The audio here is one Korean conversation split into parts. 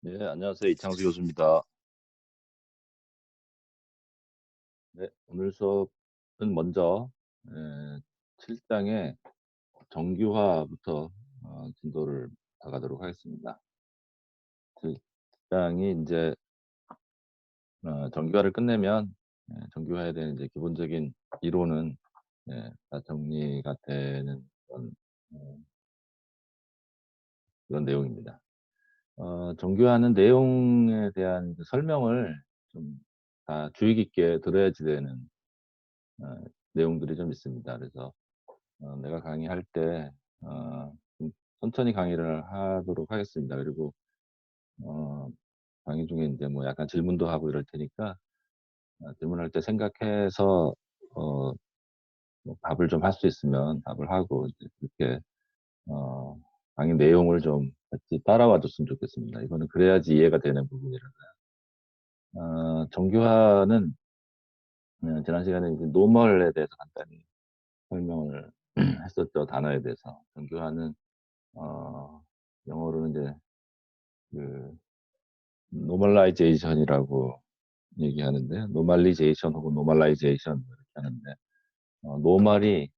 예, 안녕하세요. 이창수 교수입니다. 네, 오늘 수업은 먼저 7장의 정규화부터 진도를 나가도록 하겠습니다. 7장이 이제 정규화를 끝내면 정규화에 대한 이제 기본적인 이론은 다 정리가 되는 어, 그런 내용입니다. 정규화는 내용에 대한 그 설명을 좀 다 주의 깊게 들어야지 되는 어, 내용들이 좀 있습니다. 그래서 내가 강의할 때 좀 천천히 강의를 하도록 하겠습니다. 그리고 어, 강의 중에 이제 뭐 약간 질문도 하고 이럴 테니까 질문할 때 생각해서 어, 뭐 답을 좀 할 수 있으면 답을 하고 이제 그렇게 어, 강의 내용을 좀 같이 따라와 줬으면 좋겠습니다. 이거는 그래야지 이해가 되는 부분이라서. 정규화는 지난 시간에 이제 노멀에 대해서 간단히 설명을 했었죠. 단어에 대해서. 정규화는 어, 영어로는 이제 그 노멀라이제이션이라고 얘기하는데, 노멀리제이션 혹은 노멀라이제이션 이렇게 하는데, 노멀이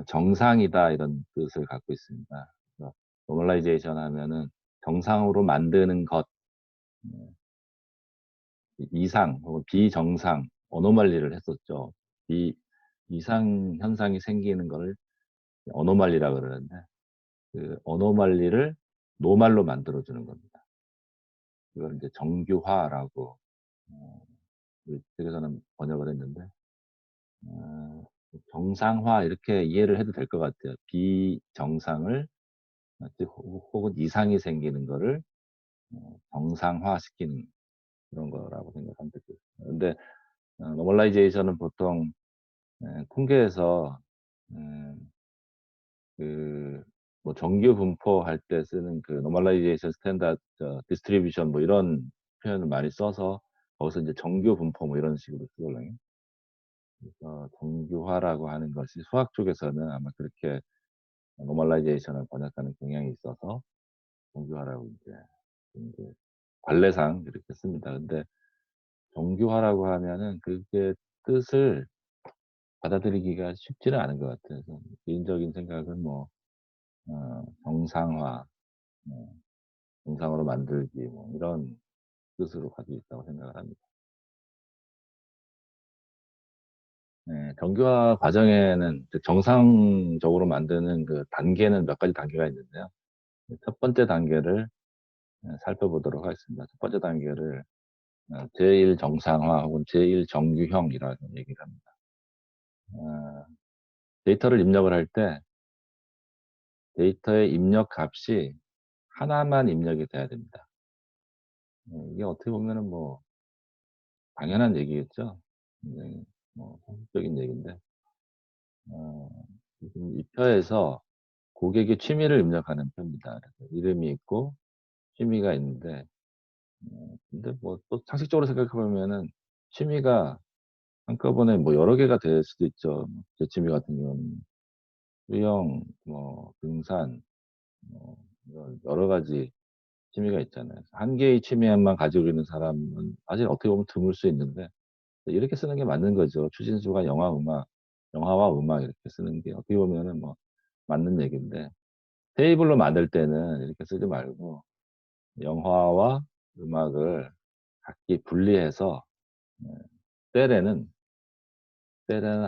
정상이다 이런 뜻을 갖고 있습니다. 그래서 노멀라이제이션 하면은 정상으로 만드는 것, 어, 이상 혹은 비정상, 어노멀리를 했었죠. 이 이상 현상이 생기는 걸 어노멀리라 그러는데, 그 어노멀리를 노말로 만들어주는 겁니다. 그걸 이제 정규화라고 어, 우리 책에서는 번역을 했는데, 어, 정상화 이렇게 이해를 해도 될 것 같아요. 비정상을 혹은 이상이 생기는 거를 정상화시키는 그런 거라고 생각하면 되겠어요. 근데 노멀라이제이션은 보통 통계에서 그뭐 정규 분포할 때 쓰는 그 노멀라이제이션 스탠다드 디스트리뷰션 뭐 이런 표현을 많이 써서 거기서 이제 정규 분포 뭐 이런 식으로 쓰거든요. 그래서 정규화라고 하는 것이 수학 쪽에서는 아마 그렇게 노멀라이제이션을 번역하는 경향이 있어서 정규화라고 이제 관례상 이렇게 씁니다. 근데 정규화라고 하면은 그게 뜻을 받아들이기가 쉽지는 않은 것 같아요. 그래서 개인적인 생각은 뭐 정상화, 어, 정상으로 만들기 뭐 이런 뜻으로 가지고 있다고 생각을 합니다. 정규화 과정에는 정상적으로 만드는 그 단계는 몇 가지 단계가 있는데요. 첫 번째 단계를 살펴보도록 하겠습니다. 첫 번째 단계를 제1정상화 혹은 제1정규형이라고 얘기를 합니다. 어, 데이터를 입력을 할 때 데이터의 입력 값이 하나만 입력이 돼야 됩니다. 이게 어떻게 보면은 뭐 당연한 얘기겠죠. 굉장히 뭐 상식적인 얘기인데, 어, 지금 이 표에서 고객의 취미를 입력하는 표입니다. 그래서 이름이 있고 취미가 있는데, 근데 뭐 또 상식적으로 생각해 보면은 취미가 한꺼번에 뭐 여러 개가 될 수도 있죠. 제 취미 같은 경우는 수영, 뭐 등산, 뭐 이런 여러 가지 취미가 있잖아요. 한 개의 취미만 가지고 있는 사람은 사실 어떻게 보면 드물 수 있는데 이렇게 쓰는 게 맞는 거죠. 추진수가 영화, 음악, 영화와 음악 이렇게 쓰는 게 어떻게 보면은 뭐 맞는 얘기인데 테이블로 만들 때는 이렇게 쓰지 말고 영화와 음악을 각기 분리해서 예, 셀에는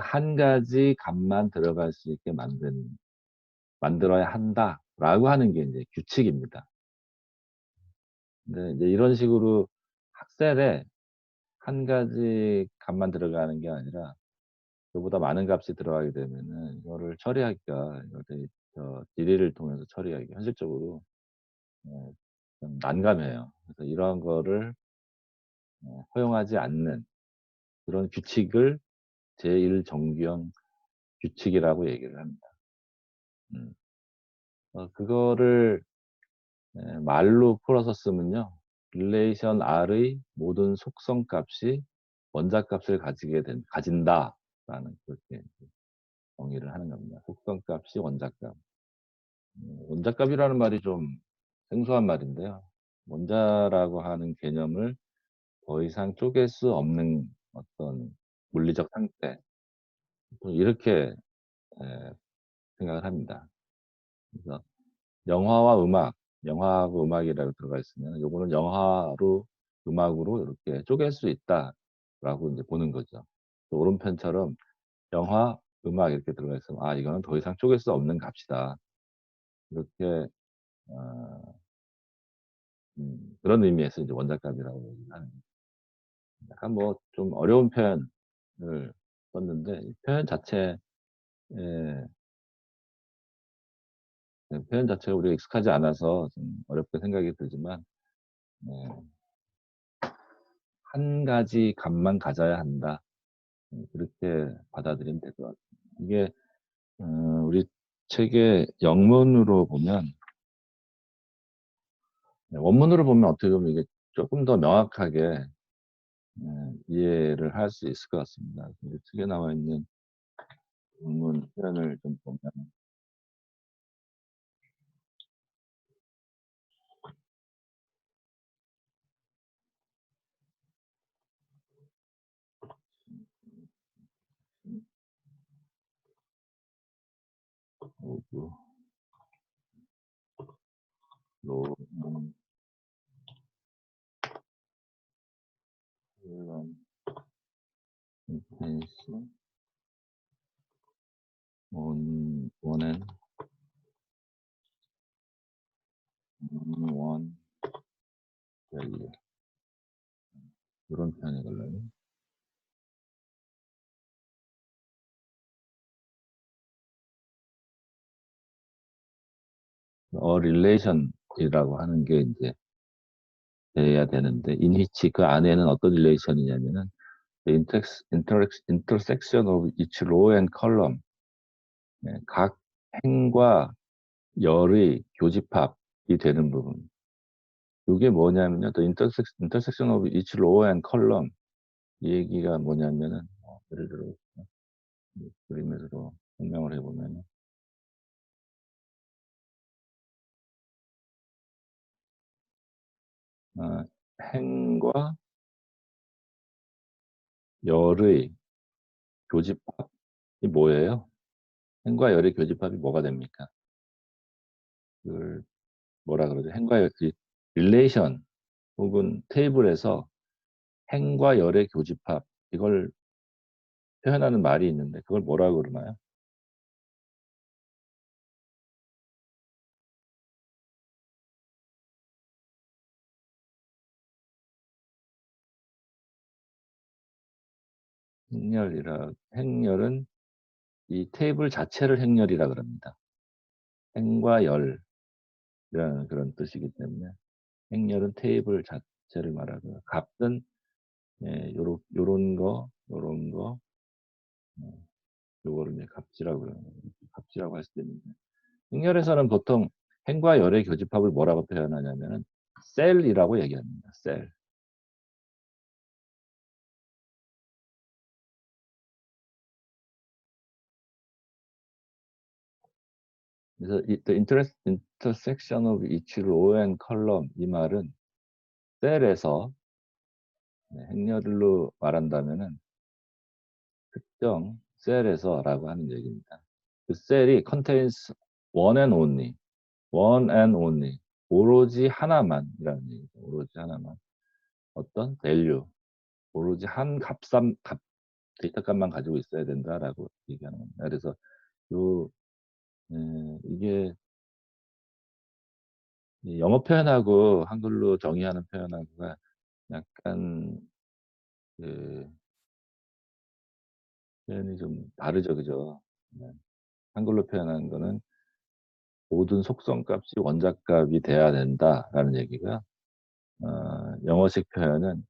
한 가지 값만 들어갈 수 있게 만들어야 한다라고 하는 게 이제 규칙입니다. 근데 이제 이런 식으로 셀에 한 가지 값만 들어가는 게 아니라 그보다 많은 값이 들어가게 되면은 이거를 처리하기가 이거 딜을 통해서 처리하기 현실적으로 어, 좀 난감해요. 그래서 이러한 거를 허용하지 않는 그런 규칙을 제1정규형 규칙이라고 얘기를 합니다. 음. 그거를 말로 풀어서 쓰면요. relation R의 모든 속성값이 원자값을 가진다라는 그렇게 정의를 하는 겁니다. 속성값이 원자값. 원자값이라는 말이 좀 생소한 말인데요. 원자라고 하는 개념을 더 이상 쪼갤 수 없는 어떤 물리적 상태, 또 이렇게 예 생각을 합니다. 그래서 영화와 음악, 영화하고 음악이라고 들어가 있으면 요거는 영화로 음악으로 이렇게 쪼갤 수 있다라고 인제 보는 거죠. 또 오른편처럼 영화, 음악 이렇게 들어가 있으면 '아 이거는 더 이상 쪼갤 수 없는 값이다.' 이렇게 어 그런 의미에서 이제 원자값이라고 얘기를 하는 거죠. 약간 뭐 좀 어려운 표현을 썼는데 이 표현 자체에 표현 자체가 우리가 익숙하지 않아서 좀 어렵게 생각이 들지만 네 '한 가지 값만 가져야 한다.' 그렇게 받아들이면 될 것 같아요. 이게 우리 책의 영문으로 보면 네 원문으로 보면 어떻게 보면 이게 쪼끔 더 명확하게 이해를 할 수 있을 것 같습니다. 우리 책에 나와 있는 원문 표현을 좀 보면 오브 로 콜론 인텐스 원앤 원 밸류 요런 표현이걸요. relation 이라고 하는 게 인제 돼야 되는데 in which 그 안에는 어떤 relation이냐면은 the intersection of each row and column 각 행과 열의 교집합이 되는 부분. 요게 뭐냐면요. the intersection of each row and column 이 얘기가 뭐냐면은 예를 들어 그림으로 설명을 해 보면은 어 행과 열의 교집합이 뭐예요? 행과 열의 교집합이 뭐가 됩니까? 그걸 뭐라 그러죠? 행과 열 이 릴레이션 혹은 테이블에서 행과 열의 교집합 이걸 표현하는 말이 있는데 그걸 뭐라고 그러나요? 행렬이라 행렬은 이 테이블 자체를 행렬이라 그럽니다. 행과 열이라는 그런 뜻이기 때문에 행렬은 테이블 자체를 말하고요. 값은 요런 거, 요런 거 요거를 이제 값이라고 그러는 거죠. 값이라고 할 수도 있는데 행렬에서는 보통 행과 열의 교집합을 뭐라고 표현하냐면은 셀이라고 얘기합니다. 셀. 그래서 이 the intersection of each row and column 이 말은 셀에서 행렬로 말한다면은 특정 셀에서라고 하는 얘기입니다. 그 셀이 contains one and only, one and only 오로지 하나만이라는 얘기죠. 오로지 하나만. 어떤 value 오로지 한 값 데이터 값만 가지고 있어야 된다라고 얘기하는 겁니다. 그래서 요 이게 이 영어 표현하고 한글로 정의하는 표현하고가 약간 그 표현이 좀 다르죠. 그죠? 네. 한글로 표현하는 거는 "모든 속성값이 원자값이 돼야 된다."라는 얘기가 영어식 표현은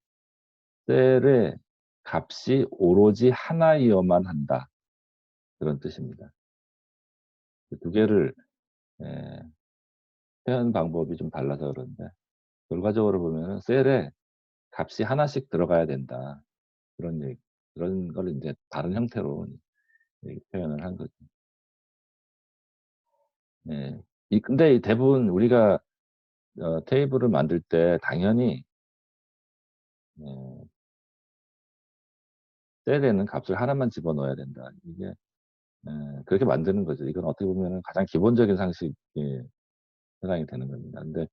"셀의 값이 오로지 하나이어만 한다." 그런 뜻입니다. 그 두 개를 예 표현 방법이 좀 달라서 그런데 결과적으로 보면은 "셀에 값이 하나씩 들어가야 된다." 그런 얘기 그런 걸 인제 다른 형태로 표현을 한 거죠. 예. 이 근데 이 대부분 우리가 테이블을 만들 때 당연히 어 셀에는 값을 하나만 집어넣어야 된다. 이게 그렇게 만드는 거죠. 이건 어떻게 보면은 가장 기본적인 상식에 해당이 되는 겁니다. 근데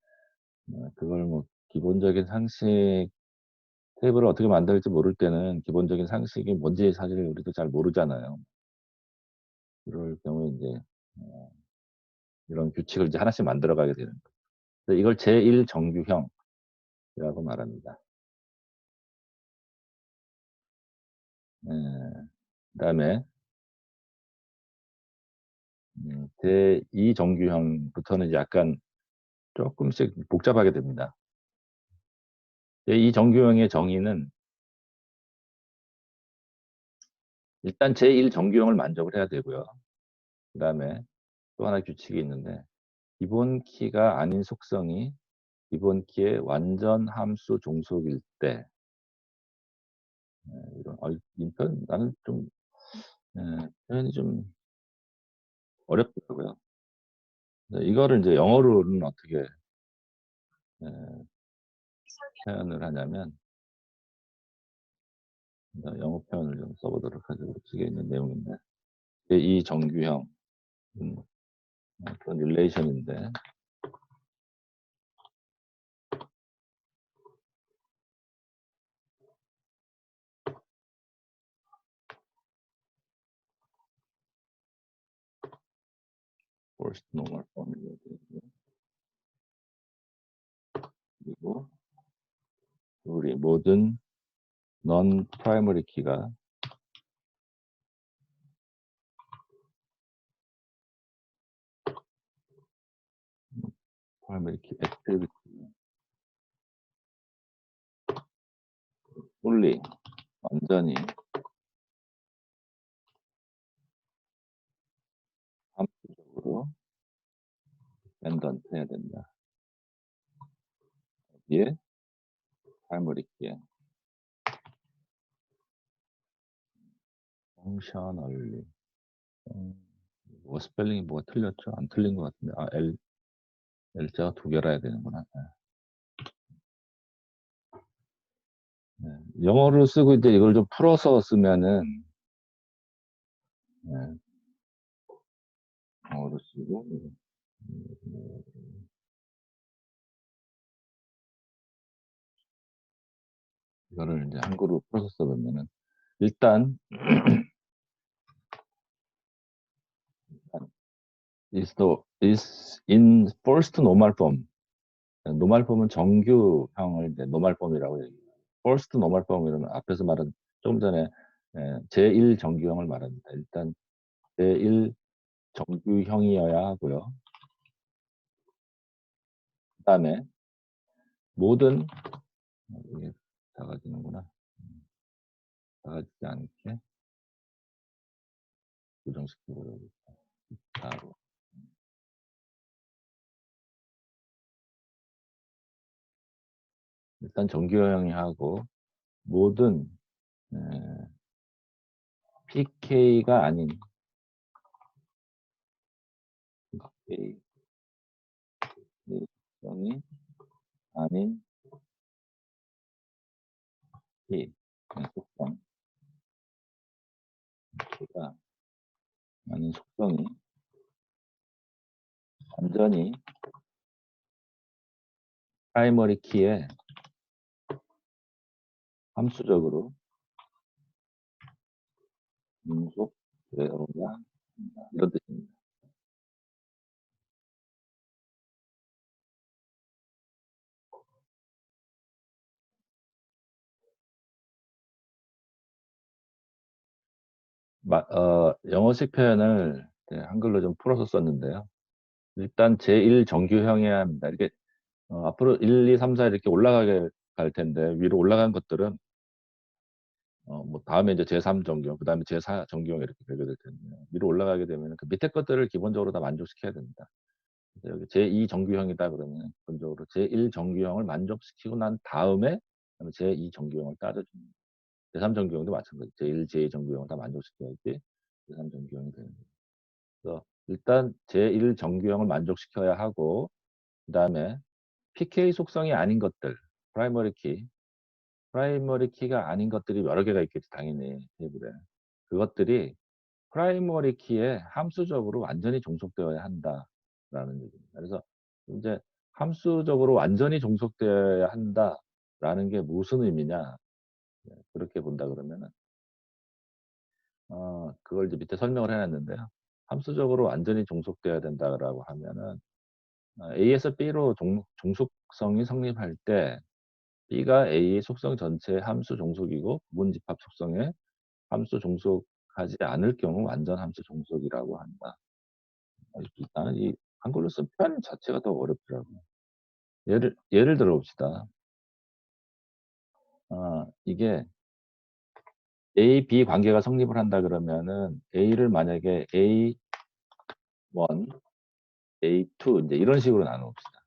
그걸 뭐 기본적인 상식 테이블을 어떻게 만들지 모를 때는 기본적인 상식이 뭔지 사실 우리도 잘 모르잖아요. 그럴 경우에 인제 어 이런 규칙을 이제 하나씩 만들어 가게 되는 거죠. 그래서 이걸 제1 정규형이라고 말합니다. 예. 그다음에 제2 정규형부터는 이제 약간 쪼끔씩 복잡하게 됩니다. 제2 정규형의 정의는 일단 제1 정규형을 만족을 해야 되고요. 그다음에 또 하나의 규칙이 있는데 기본 키가 아닌 속성이 기본 키의 완전 함수 종속일 때 이런 이 표현 나는 좀 표현이 좀 어렵더라고요. 네, 이거를 인제 영어로는 어떻게 예 표현을 하냐면 영어 표현을 좀 써 보도록 하죠. 책에 있는 내용인데 제2 정규형 그런 릴레이션인데 first normal form이라고 되어 있고요. 그리고 우리 모든 non primary 키가 primary key activity fully 완전히 함수적으로 랜덤 해야 된다. 여기에 primary key에 functionally 뭐 스펠링이 뭐가 틀렸죠? 안 틀린 것 같은데. L자가 두 개라야 되는구나. 네. 영어로 쓰고 이제 이걸 좀 풀어서 쓰면은 네. 영어로 쓰고 이거를 인제 한글로 풀어서 써 보면은 일단 is in first normal form. normal form은 정규형을 이제 normal form이라고 얘기해요. first normal form이라면 앞에서 말한 조금 전에 제1 정규형을 말합니다. 일단 제1 정규형이어야 하고요. 그다음에 모든 이게 작아지는구나. 작아지지 않게 고정시켜 버려야겠다. 바로 일단 정규형이 하고 모든 에 PK가 아닌 PK 형이 아닌 P 속성 K가 아닌 속성이 완전히 프라이머리 키에 함수적으로 능속되어야 한다. 이런 뜻입니다. 영어식 표현을 한글로 좀 풀어서 썼는데요. 일단 제1 정규형이어야 합니다. 이렇게 앞으로 1, 2, 3, 4 이렇게 올라가게 갈 텐데 위로 올라간 것들은 뭐 다음에 이제 제3 정규형 그다음에 제4 정규형 이렇게 되게 될 텐데요. 위로 올라가게 되면은 그 밑에 것들을 기본적으로 다 만족시켜야 됩니다. 그래서 여기 제2 정규형이다 그러면 기본적으로 제1 정규형을 만족시키고 난 다음에 그다음에 제2 정규형을 따져 줍니다. 제3 정규형도 마찬가지. 제1, 제2 정규형을 다 만족시켜야지 제3 정규형이 되는 거예요. 그래서 일단 제1 정규형을 만족시켜야 하고 그다음에 PK 속성이 아닌 것들, 프라이머리 키, 프라이머리 키가 아닌 것들이 여러 개가 있겠지 당연히 테이블에. 그것들이 프라이머리 키에 함수적으로 완전히 종속되어야 한다라는 얘기입니다. 그래서 인제 함수적으로 완전히 종속되어야 한다라는 게 무슨 의미냐. 네, 그렇게 본다 그러면은 그걸 이제 밑에 설명을 해 놨는데요. 함수적으로 완전히 종속되어야 된다라고 하면은 A에서 B로 종속성이 성립할 때 B가 A의 속성 전체의 함수 종속이고 부분집합 속성에 함수 종속하지 않을 경우 완전 함수 종속이라고 한다. 일단은 이 한글로 쓴 표현 자체가 더 어렵더라고요. 예를 들어 봅시다. 이게 A, B 관계가 성립을 한다 그러면은 A를 만약에 A1, A2 인제 이런 식으로 나눠 봅시다.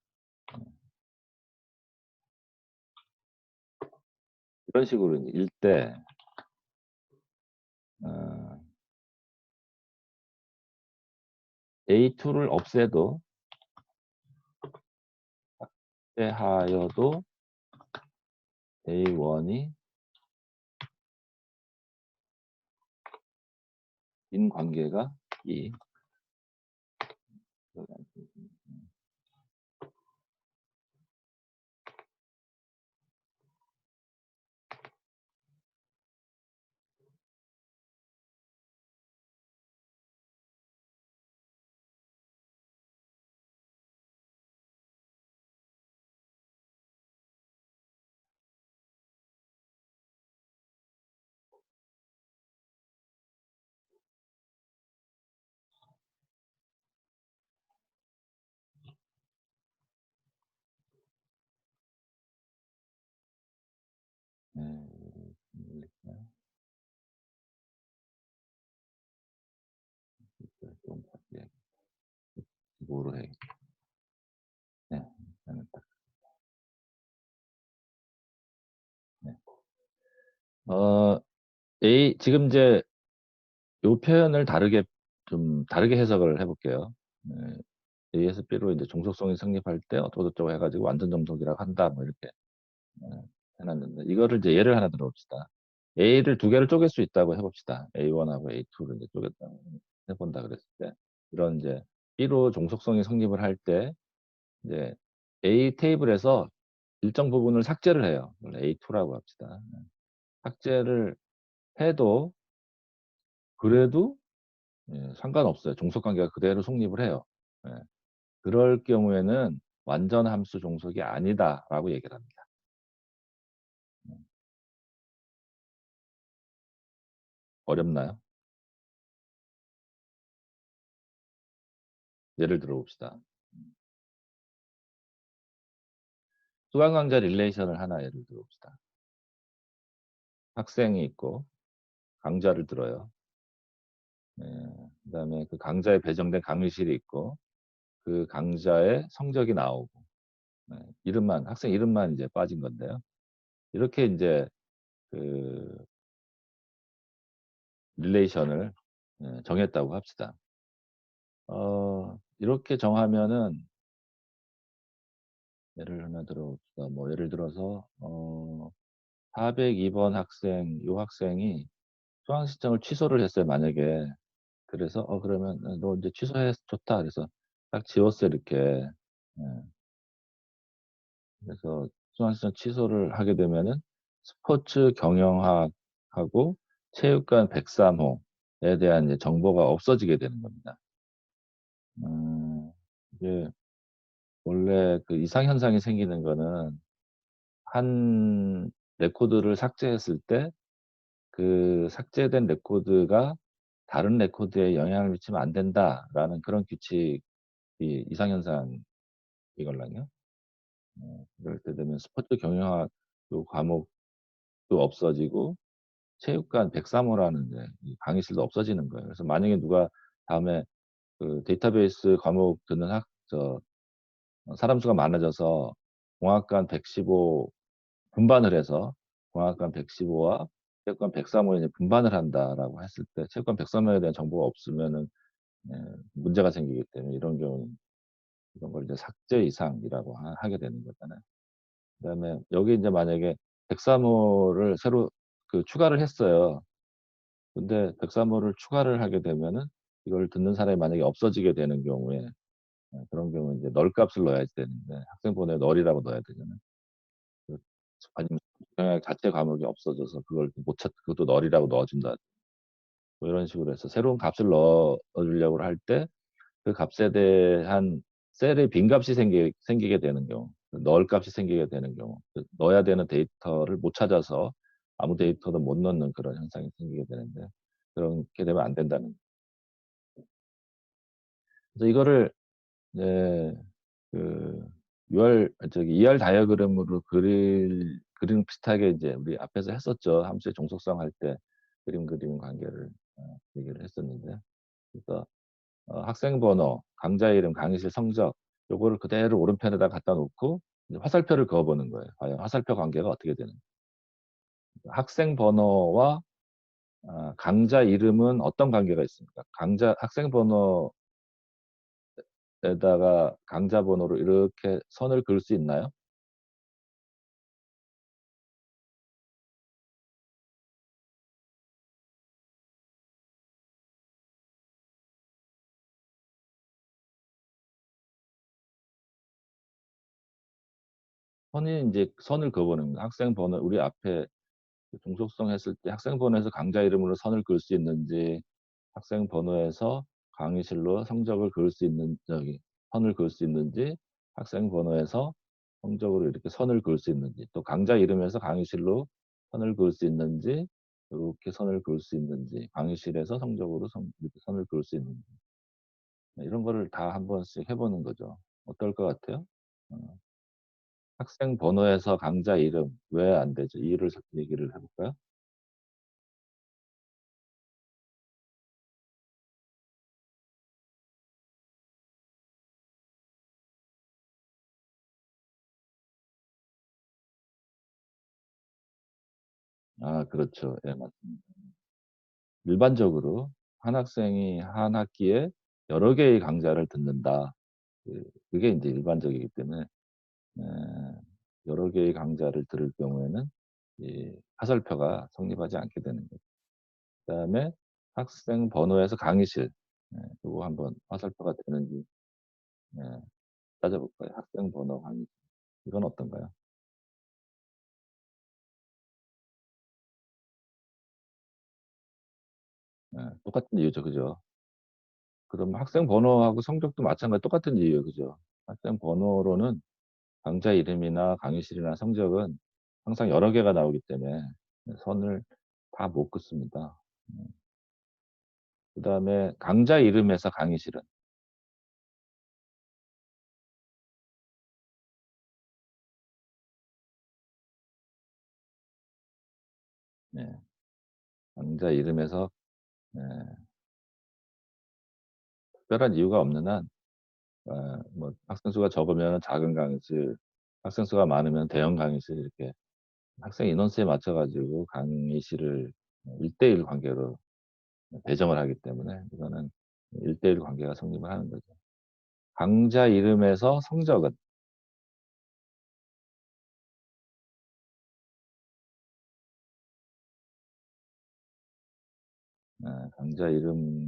이런 식으로 인제 일 때 어 A2를 없애도 합체하여도 A1이 인 관계가 이 네. 올릴까요? 좀 바뀌어야겠 뭐로 해야겠다. 네. 일단은 딱 네. 어 지금 이제 요 표현을 다르게 해석을 해 볼게요. 네. A에서 B로 인제 종속성이 성립할 때 어쩌고저쩌고 해 가지고 완전 종속이라고 한다 뭐 이렇게 예 해 놨는데 이거를 이제 예를 하나 들어 봅시다. A를 두 개로 쪼갤 수 있다고 해 봅시다. A1하고 A2를 이제 쪼갰다 해 본다 그랬을 때 이런 인제 B로 종속성이 성립을 할 때 이제 A 테이블에서 일정 부분을 삭제를 해요. 그걸 A2라고 합시다. 예. 삭제를 해도 그래도 상관없어요. 종속 관계가 그대로 성립을 해요. 예. 그럴 경우에는 "완전 함수 종속이 아니다."라고 얘기를 합니다. 음. 어렵나요? 예를 들어 봅시다. 수강 강좌 릴레이션을 하나 예를 들어 봅시다. 학생이 있고 강좌를 들어요. 예. 그다음에 그 강좌에 배정된 강의실이 있고 그 강좌의 성적이 나오고 네 이름만 학생 이름만 이제 빠진 건데요. 이렇게 인제 그 릴레이션을 정했다고 합시다. 이렇게 정하면은 예를 하나 들어 봅시다. 뭐 예를 들어서 402번 학생 요 학생이 수강 신청을 취소를 했어요 만약에. 그래서 그러면 너 인제 취소해 좋다." 그래서 딱 지웠어요 이렇게. 예. 그래서 수강 신청 취소를 하게 되면은 스포츠 경영학하고 체육관 103 호에 대한 이제 정보가 없어지게 되는 겁니다. 이게 원래 그 이상 현상이 생기는 거는 한 레코드를 삭제했을 때 그 삭제된 레코드가 "다른 레코드에 영향을 미치면 안 된다."라는 그런 규칙이 이상 현상이걸랑요. 그럴 때 되면 스포츠 경영학 요 과목도 없어지고 체육관 103 호라는 이제 이 강의실도 없어지는 거예요. 그래서 만약에 누가 다음에 그 데이터베이스 과목 듣는 사람 수가 많아져서 공학관 115 분반을 해서 공학관 115와 체육관 103 호에 이제 분반을 한다라고 했을 때 체육관 103 호에 대한 정보가 없으면은 예 문제가 생기기 때문에 이런 경우는 이런 걸 이제 삭제 이상이라고 하게 되는 거잖아요. 그다음에 여기 인제 만약에 103호를 새로 추가를 했어요. 근데 103호를 추가를 하게 되면은 이걸 듣는 사람이 만약에 없어지게 되는 경우에 그런 경우에 인제 널 값을 넣어야 되는데 학생 번호에 널이라고 넣어야 되잖아요. 그 아니면 경영학 자체 과목이 없어져서 그걸 못 찾 그것도 널이라고 넣어 준다. 뭐 이런 식으로 해서 새로운 값을 넣어 주려고 할 때 그 값에 대한 셀에 빈값이 생기게 되는 경우, 넣을 값이 생기게 되는 경우, 넣어야 되는 데이터를 못 찾아서 아무 데이터도 못 넣는 그런 현상이 생기게 되는데 그렇게 되면 안 된다는. 그래서 이거를 이제 그 ER 다이어그램으로 그림 비슷하게 이제 우리 앞에서 했었죠. 함수의 종속성 할 때 그림 그리는 관계를 얘기를 했었는데, 그래서 학생 번호, 강좌 이름, 강의실 성적 요거를 그대로 오른편에다 갖다 놓고 이제 화살표를 그어 보는 거예요. 과연 화살표 관계가 어떻게 되는지. 학생 번호와 강좌 이름은 어떤 관계가 있습니까? 강좌 학생 번호에다가 강좌 번호로 이렇게 선을 그을 수 있나요? 선이 인제 선을 그어 보는 거예요. 학생 번호 우리 앞에 종속성 했을 때 학생 번호에서 강좌 이름으로 선을 그을 수 있는지, 학생 번호에서 강의실로 성적을 그을 수 있는 선을 그을 수 있는지, 학생 번호에서 성적으로 이렇게 선을 그을 수 있는지, 또 강좌 이름에서 강의실로 선을 그을 수 있는지, 요렇게 선을 그을 수 있는지, 강의실에서 성적으로 이렇게 선을 그을 수 있는지, 이런 거를 다 한 번씩 해 보는 거죠. 어떨 것 같아요? 어. 학생 번호에서 강좌 이름 왜 안 되죠? 이유를 얘기를 해 볼까요? 아 그렇죠. 예 맞습니다. 일반적으로 한 학생이 한 학기에 여러 개의 강좌를 듣는다. 그게 인제 일반적이기 때문에 에 여러 개의 강좌를 들을 경우에는 이 화살표가 성립하지 않게 되는 거죠. 그다음에 학생 번호에서 강의실, 요거 한번 화살표가 되는지 예 따져 볼까요? 학생 번호 강의실 이건 어떤가요? 똑같은 이유죠. 그죠? 그럼 학생 번호하고 성적도 마찬가지 똑같은 이유예요. 그죠? 학생 번호로는 강좌 이름이나 강의실이나 성적은 항상 여러 개가 나오기 때문에 선을 다 못 긋습니다. 음. 그다음에 강좌 이름에서 강의실은 네. 강좌 이름에서 네 특별한 이유가 없는 한 뭐 학생 수가 적으면 작은 강의실, 학생 수가 많으면 대형 강의실 이렇게 학생 인원수에 맞춰 가지고 강의실을 1대1 관계로 배정을 하기 때문에 이거는 1대1 관계가 성립을 하는 거죠. 강좌 이름에서 성적은 강좌 이름을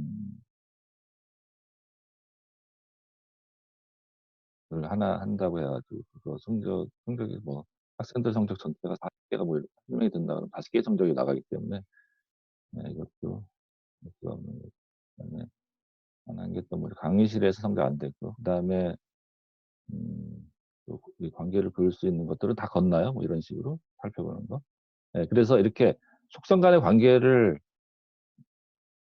하나 한다고 해 가지고 그거 성적이 뭐 학생들 성적 전체가 40 개가 뭐 이렇게 1 명이 든다 그러면 50 개의 성적이 나가기 때문에 이것도 볼 수가 없는 거죠. 그다음에 한 게 또 뭐 강의실에서 성적 안 됐고 그다음에 또 이 관계를 그을 수 있는 것들은 다 걷나요? 뭐 이런 식으로 살펴보는 거. 그래서 이렇게 속성 간의 관계를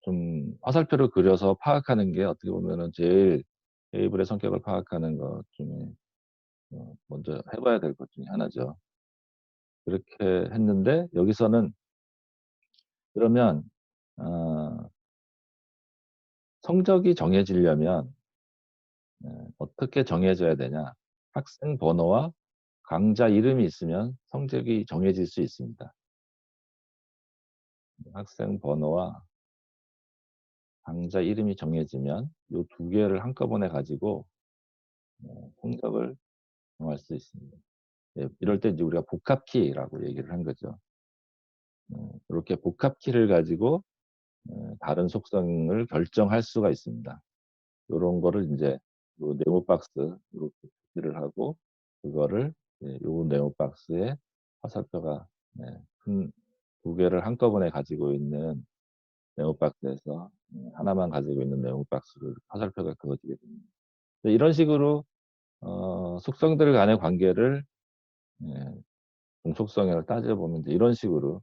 좀 화살표로 그려서 파악하는 게 어떻게 보면은 제일 테이블의 성격을 파악하는 것 중에 먼저 해 봐야 될 것 중에 하나죠. 그렇게 했는데 여기서는 그러면 어 성적이 정해지려면 어떻게 정해져야 되냐. 학생 번호와 강좌 이름이 있으면 성적이 정해질 수 있습니다. 학생 번호와 강좌 이름이 정해지면 요 두 개를 한꺼번에 가지고 성적을 정할 수 있습니다. 예, 이럴 때 이제 우리가 복합키라고 얘기를 한 거죠. 이렇게 복합키를 가지고 다른 속성을 결정할 수가 있습니다. 요런 거를 이제 요 네모 박스 이렇게 표기를 하고 그거를 요 네모 박스에 화살표가 큰 두 개를 한꺼번에 가지고 있는 네모 박스에서 하나만 가지고 있는 네모 박스를 화살표가 그어지게 됩니다. 이런 식으로 속성들 간의 관계를 예, 종속성을 따져보면 이제 이런 식으로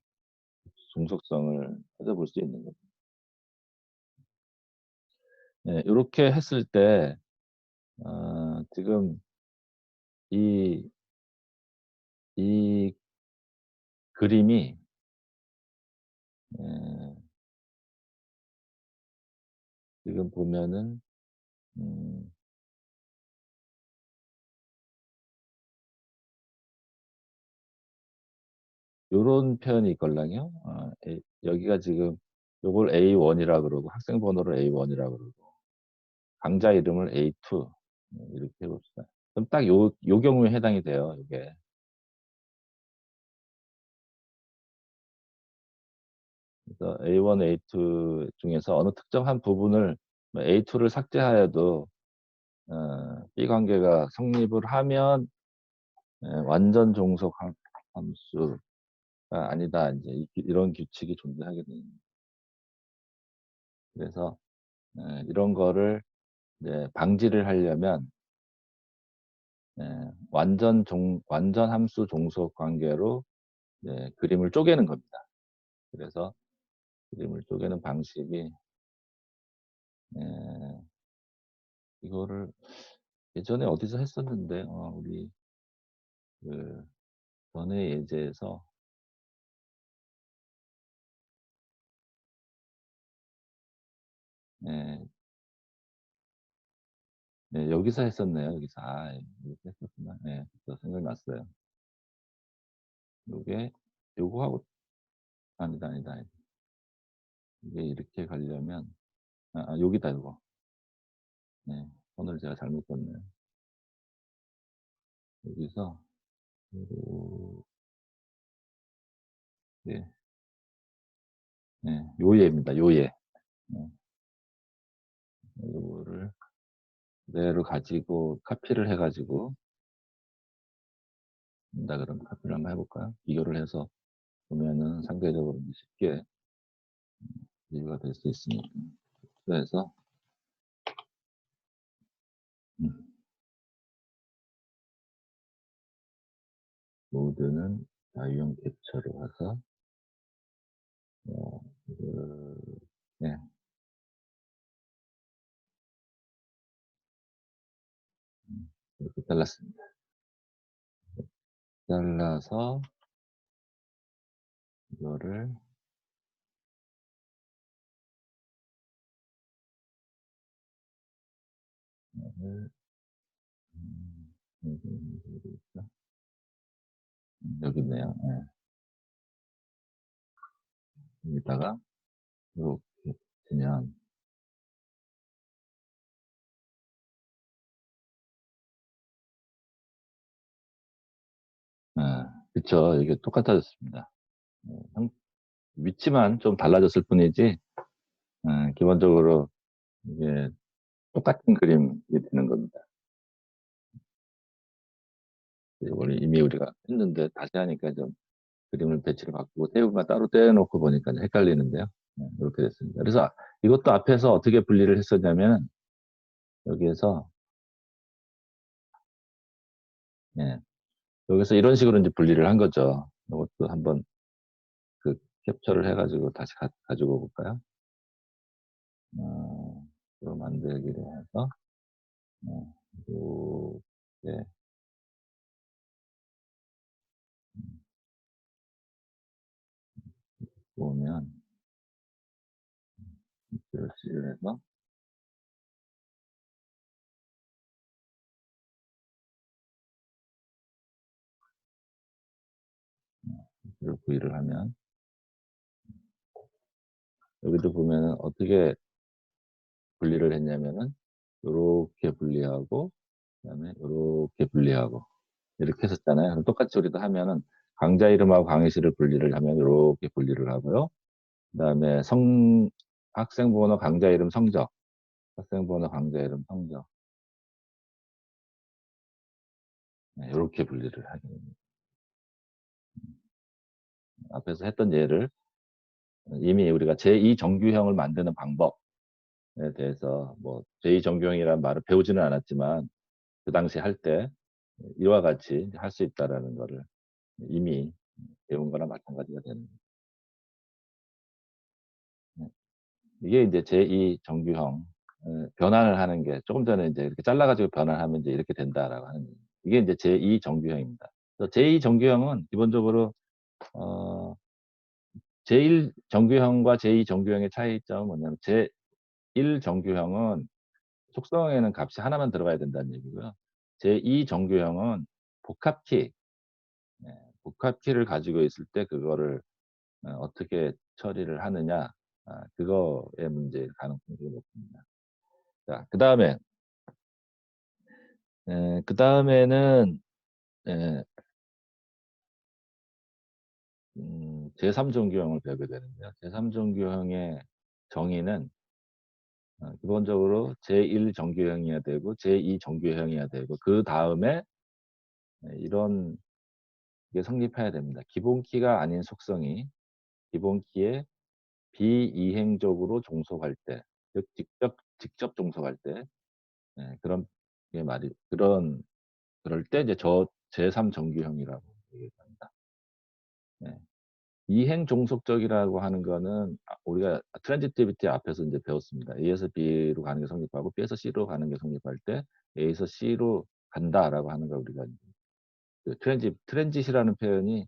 종속성을 따져볼 수 있는 거죠. 예, 요렇게 했을 때 지금 이 이 그림이 예, 지금 보면은 음 요런 표현이 있걸랑요. 여기가 지금 요걸 A1 이라 그러고 학생 번호를 A1 이라 그러고 강좌 이름을 A2 이렇게 해 봅시다. 그럼 딱 요 경우에 해당이 돼요, 요게. 그래서 A1, A2 중에서 어느 특정 한 부분을 뭐 A2를 삭제하여도 B 관계가 성립을 하면 완전 종속 함수가 아니다. 이제 이런 규칙이 존재하게 됩니다. 그래서 이런 거를 이제 방지를 하려면 완전 함수 종속 관계로 그림을 쪼개는 겁니다. 그래서 그림을 쪼개는 방식이 에, 이거를 예전에 어디서 했었는데 우리 그 전에 예제에서 예, 여기서 했었네요. 여기서 이렇게 했었구나. 예, 또 생각났어요. 요게 요거하고 아니다. 이게 이렇게 가려면 여기다 요거. 네, 오늘 제가 잘못 썼네요. 여기서 요렇게 요예입니다. 요예. 네, 요거를 그대로 가지고 카피를 해 가지고 그럼 카피를 한번 해 볼까요? 비교를 해서 보면은 상대적으로 쉽게 비교가 될 수 있으니까. 그래서 음, 모드는 자유형 캡처로 가서 네, 이렇게 잘랐습니다. 잘라서 이거를 어디 있죠? 여기 있네요. 예. 여기다가 이렇게 붙이면 예, 그쵸. 이게 똑같아졌습니다. 위치만 좀 달라졌을 뿐이지 기본적으로 이게 똑같은 그림이 되는 겁니다. 이걸 이미 우리가 했는데 다시 하니까 좀 그림을 배치를 바꾸고 테이블만 따로 떼어놓고 보니까 헷갈리는데요. 이렇게 됐습니다. 그래서 이것도 앞에서 어떻게 분리를 했었냐면 여기에서 예, 여기서 이런 식으로 이제 분리를 한 거죠. 이것도 한번 그 캡처를 해가지고 다시 가지고 볼까요? 또 만들기를 해서 이렇게 보면 이렇게 해서 이렇게 V를 하면 여기도 보면은 어떻게 분리를 했냐면은 이렇게 분리하고 그다음에 요렇게 분리하고 이렇게 했었잖아요. 그럼 똑같이 우리도 하면은 강자 이름하고 강의실을 분리를 하면 요렇게 분리를 하고요. 그다음에 학생 번호, 강자 이름, 성적, 학생 번호, 강자 이름, 성적, 네, 요렇게 분리를 하게 됩니다. 앞에서 했던 예를 이미 우리가 제2 정규형을 만드는 방법에 대해서 뭐 제2 정규형이라는 말을 배우지는 않았지만 그 당시에 할 때 이와 같이 할 수 있다라는 거를 이미 배운 거나 마찬가지가 되는 거죠. 이게 인제 제2 정규형 변환을 하는 게 조금 전에 인제 이렇게 잘라 가지고 변환하면 이제 이렇게 된다라고 하는 이게 인제 제2 정규형입니다. 그래서 제2 정규형은 기본적으로 어 제1 정규형과 제2 정규형의 차이점은 뭐냐면 제1 정규형은 속성에는 값이 하나만 들어가야 된다는 얘기고요. 제2 정규형은 복합키, 예, 복합키를 가지고 있을 때 그거를 어떻게 처리를 하느냐, 그거의 문제일 가능성이 되게 높습니다. 자, 그다음에는 예 제3 정규형을 배우게 되는데요. 제3 정규형의 정의는 기본적으로 제1 정규형이어야 되고 제2 정규형이어야 되고 그다음에 이런 게 성립해야 됩니다. 기본키가 아닌 속성이 기본키에 비이행적으로 종속할 때, 즉 직접 종속할 때, 그런 게 말이 그럴 때 이제 제3 정규형이라고 얘기를 합니다. 네. 이행 종속적이라고 하는 거는 우리가 트랜지티비티 앞에서 인제 배웠습니다. A에서 B로 가는 게 성립하고 B에서 C로 가는 게 성립할 때 A에서 C로 간다라고 하는 걸 우리가 인제 그 트랜짓이라는 표현이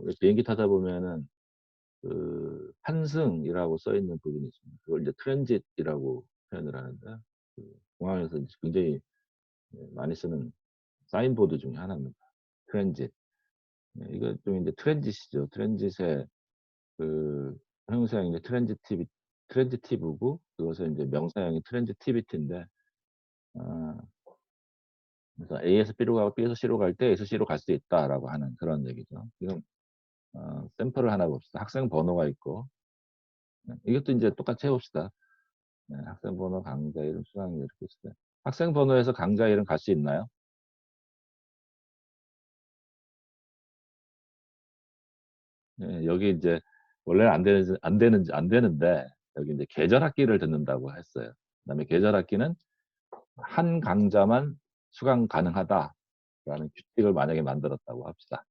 왜 비행기 타다 보면은 그 환승이라고 써 있는 부분이 있습니다. 그걸 이제 트랜짓이라고 표현을 하는데 그 공항에서 이제 굉장히 많이 쓰는 사인보드 중에 하나입니다. 트랜짓. 이거 좀 인제 트랜짓이죠. 트랜짓의 그 형용사형이 이제 트랜지티브고 그것의 인제 명사형이 트랜지티비티인데 어 그래서 A에서 B로 가고 B에서 C로 갈 때 A에서 C로 갈 수 있다라고 하는 그런 얘기죠. 지금 샘플을 하나 봅시다. 학생 번호가 있고 이것도 인제 똑같이 해 봅시다. 네, 학생 번호, 강좌 이름, 수강료 이렇게 있을 때 학생 번호에서 강좌 이름 갈 수 있나요? 예, 여기 인제 원래는 안 되는데 여기 인제 계절 학기를 듣는다고 했어요. 그다음에 계절 학기는 한 강좌만 수강 가능하다라는 규칙을 만약에 만들었다고 합시다.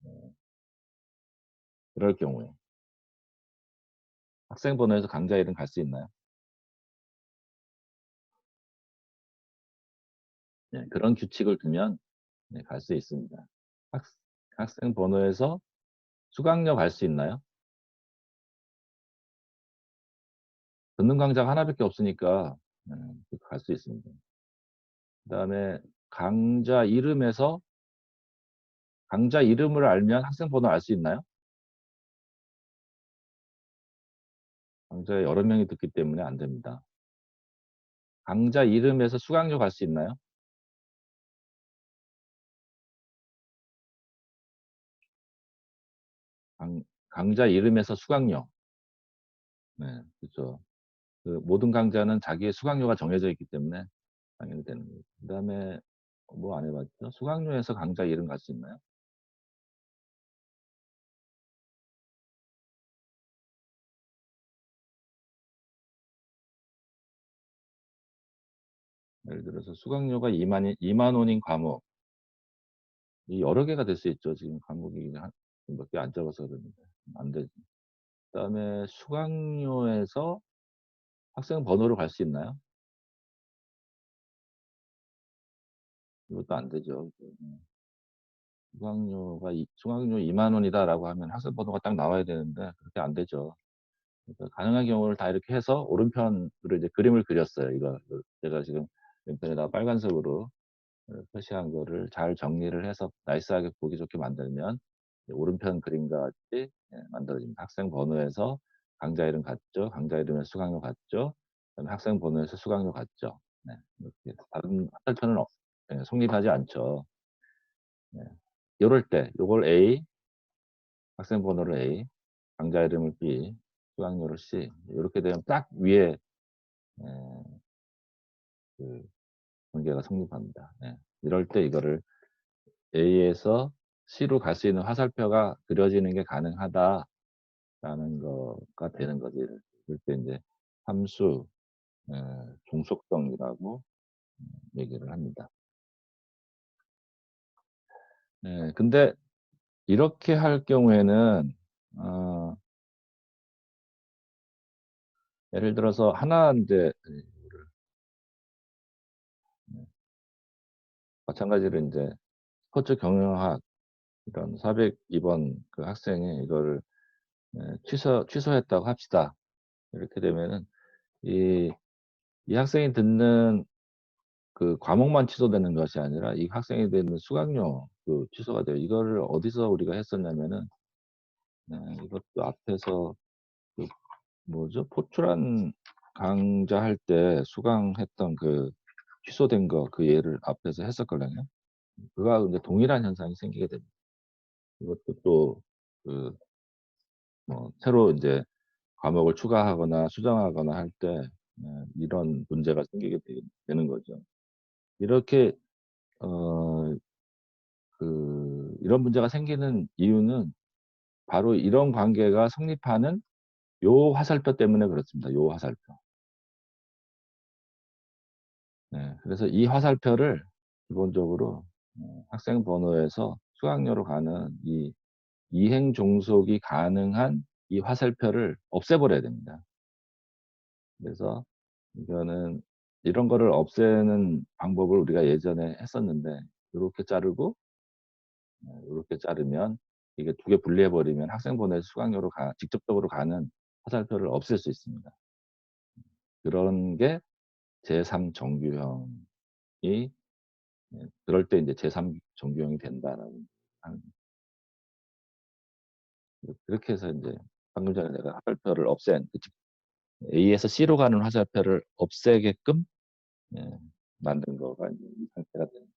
네. 그럴 경우에 학생 번호에서 강좌 이름 갈 수 있나요? 네. 그런 규칙을 두면 네, 갈 수 있습니다. 학 학생 번호에서 수강료 갈 수 있나요? 듣는 강좌가 하나 밖에 없으니까 네, 갈 수 있습니다. 그다음에 강좌 이름에서 강좌 이름을 알면 학생 번호를 알 수 있나요? 강좌에 여러 명이 듣기 때문에 안 됩니다. 강좌 이름에서 수강료 갈 수 있나요? 강 강좌 이름에서 수강료. 네. 그죠. 그 모든 강좌는 자기의 수강료가 정해져 있기 때문에 당연히 되는 거죠. 그다음에 뭐 안 해 봤죠? 수강료에서 강좌 이름 갈 수 있나요? 예를 들어서 수강료가 2만 원인 과목 이 여러 개가 될 수 있죠. 지금 과목이 그냥 한 몇 개 안 적어서 그러는데 안 되죠. 그다음에 수강료에서 학생 번호로 갈 수 있나요? 이것도 안 되죠. 수강료 2만 원이다라고 하면 학생 번호가 딱 나와야 되는데 그렇게 안 되죠. 그러니까 가능한 경우를 다 이렇게 해서 오른편으로 이제 그림을 그렸어요. 이거 제가 지금 왼편에다가 빨간색으로 표시한 거를 잘 정리를 해서 나이스하게 보기 좋게 만들면 이제 오른편 그림과 같이 만들어집니다. 학생 번호에서 강좌 이름 같죠. 강좌 이름에서 수강료 같죠. 그다음에 학생 번호에서 수강료 같죠. 네. 이렇게 다른 화살표는 예 성립하지 않죠. 네. 요럴 때 요걸 A, 학생 번호를 A, 강좌 이름을 B, 수강료를 C 요렇게 되면 딱 위에 예 그 관계가 성립합니다. 예. 이럴 때 이거를 A에서 C로 갈 수 있는 화살표가 그려지는 게 가능하다라는 거가 되는 거지. 이럴 때 인제 함수 예 종속성이라고 얘기를 합니다. 예. 근데 이렇게 할 경우에는 어 예를 들어서 하나 인제 마찬가지로 인제 스포츠 경영학 이런 402번 그 학생이 이거를 취소했다고 합시다. 이렇게 되면은 이 이 학생이 듣는 그 과목만 취소되는 것이 아니라 이 학생이 듣는 수강료 그 취소가 돼요. 이거를 어디서 우리가 했었냐면은 이것도 앞에서 그 뭐죠? 포출한 강좌할 때 수강했던 그 취소된 거 그 예를 앞에서 했었거든요. 그거하고 인제 동일한 현상이 생기게 됩니다. 이것도 또 그 뭐 새로 인제 과목을 추가하거나 수정하거나 할 때 이런 문제가 생기게 되는 거죠. 이렇게 어 이런 문제가 생기는 이유는 바로 이런 관계가 성립하는 요 화살표 때문에 그렇습니다. 요 화살표. 네. 그래서 이 화살표를 기본적으로 학생 번호에서 수강료로 가는 이 이행 종속이 가능한 이 화살표를 없애버려야 됩니다. 그래서 이거는 이런 거를 없애는 방법을 우리가 예전에 했었는데 요렇게 자르고 요렇게 자르면 이게 두 개 분리해 버리면 학생 번호에서 수강료로 직접적으로 가는 화살표를 없앨 수 있습니다. 그런 게 제3 정규형이 그럴 때 인제 제3 정규형이 된다라고 하는 그렇게 해서 인제 방금 전에 내가 화살표를 없앤 그 즉 A에서 C로 가는 화살표를 없애게끔 예 만든 거가 인제 이 상태가 되는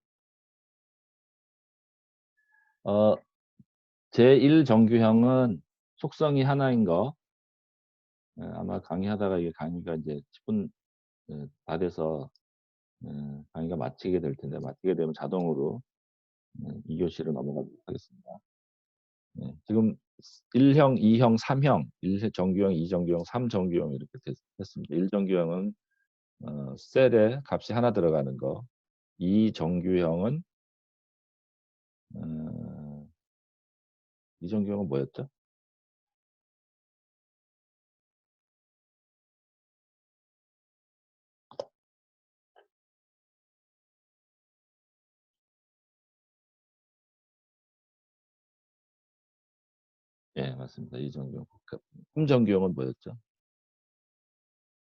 어 제1 정규형은 속성이 하나인 거 아마 강의하다가 이게 강의가 인제 10분 다 돼서 강의가 마치게 될 텐데 마치게 되면 자동으로 2 교시로 넘어가도록 하겠습니다. 지금 1 형, 2형 3 형, 1 정규형, 2 정규형, 3 정규형 이렇게 됐습니다. 1 정규형은 셀에 값이 하나 들어가는 거. 2 정규형은 어 2 정규형은 뭐였죠? 예 맞습니다. 2 정규형. 그 3 정규형은 뭐였죠?